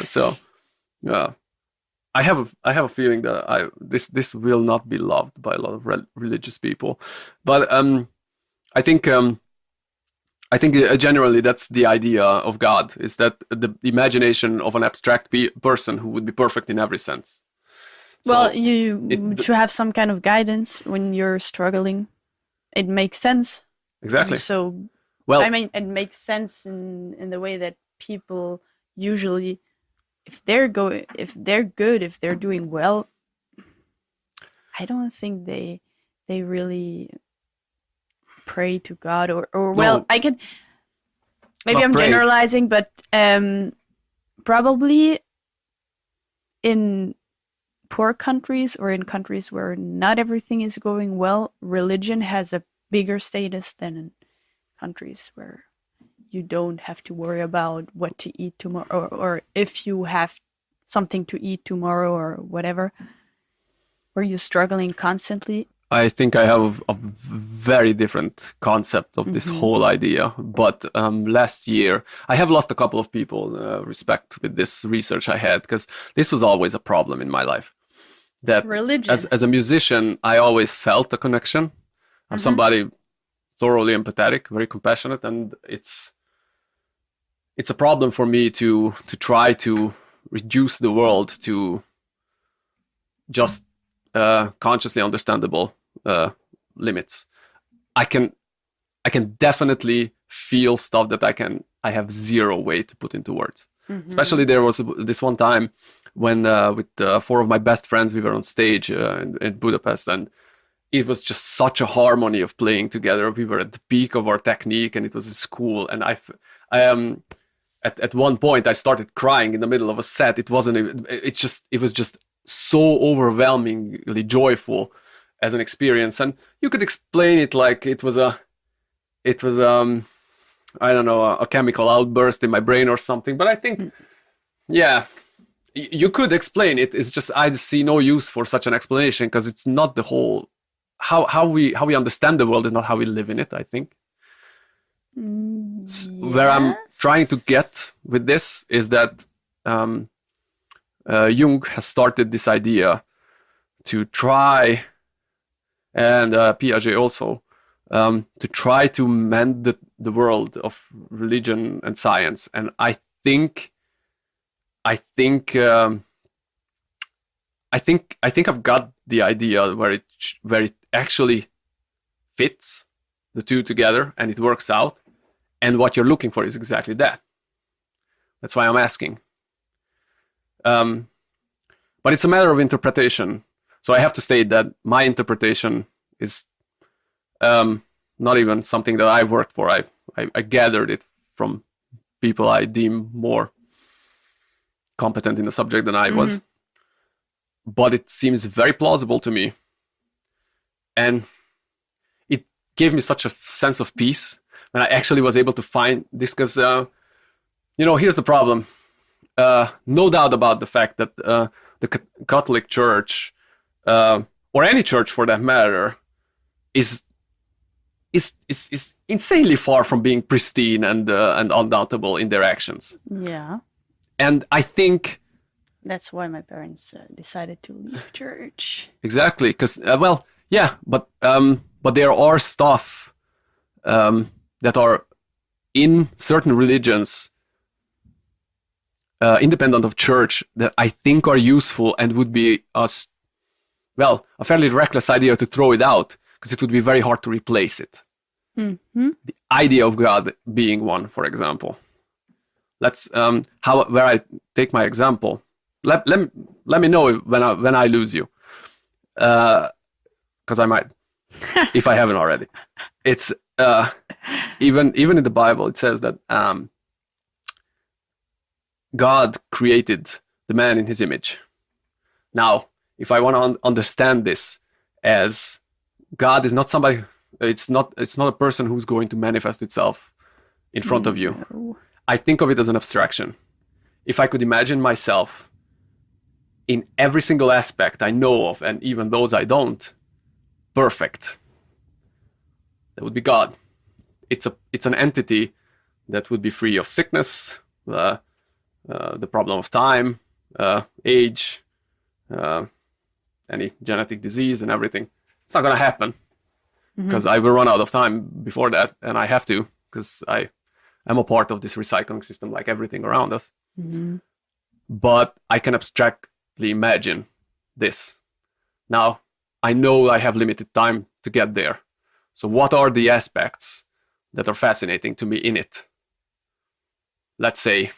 So, yeah, I have a feeling that this will not be loved by a lot of religious people, but I think generally that's the idea of God, is that the imagination of an abstract person who would be perfect in every sense. Well, So you should have some kind of guidance when you're struggling. It makes sense. exactly. So, Well, I mean, it makes sense in the way that people usually, if they're good, if they're doing well, I don't think they really pray to God, or well, no, I can, maybe not I'm pray. generalizing, but probably in poor countries or in countries where not everything is going well, religion has a bigger status than in countries where you don't have to worry about what to eat tomorrow, or if you have something to eat tomorrow or whatever, where you're struggling constantly. I think I have a very different concept of this whole idea. But last year, I have lost a couple of people, respect with this research I had, because this was always a problem in my life. That Religion. as a musician, I always felt a connection. I'm somebody thoroughly empathetic, very compassionate, and it's a problem for me to try to reduce the world to just consciously understandable limits. I can definitely feel stuff that I have zero way to put into words. Especially there was this one time when with 4 of my best friends we were on stage in Budapest, and it was just such a harmony of playing together. We were at the peak of our technique, and it was cool. And I at one point I started crying in the middle of a set. It wasn't even, it was just so overwhelmingly joyful as an experience. And you could explain it like it was I don't know, a chemical outburst in my brain or something. But I think, yeah, you could explain it. It's just I see no use for such an explanation, because it's not the whole how we understand the world is not how we live in it, I think. Yes. Where I'm trying to get with this is that Jung has started this idea to try, and Piaget also, to try to mend the world of religion and science. And I think I've got the idea where it actually fits the two together and it works out. And what you're looking for is exactly that. That's why I'm asking. But it's a matter of interpretation. So I have to state that my interpretation is not even something that I worked for. I gathered it from people I deem more competent in the subject than I was. But it seems very plausible to me. And it gave me such a sense of peace when I actually was able to find this, because, here's the problem. No doubt about the fact that the Catholic Church, or any church for that matter, is insanely far from being pristine and undoubtable in their actions. Yeah. And I think that's why my parents decided to leave church. Exactly, because but there are stuff that are in certain religions, independent of church, that I think are useful and would be a fairly reckless idea to throw it out, because it would be very hard to replace it. The idea of God being one, for example. Let's where I take my example. Let me know when I lose you, because I might, if I haven't already. It's even in the Bible it says that God created the man in His image. Now, if I want to understand this as God is not somebody, it's not a person who's going to manifest itself in front of you. I think of it as an abstraction. If I could imagine myself in every single aspect I know of, and even those I don't, perfect, that would be God. It's an entity that would be free of sickness, the problem of time, age, any genetic disease and everything. It's not going to happen because I will run out of time before that, and I have to because I am a part of this recycling system like everything around us. But I can abstractly imagine this. Now, I know I have limited time to get there. So what are the aspects that are fascinating to me in it? Let's say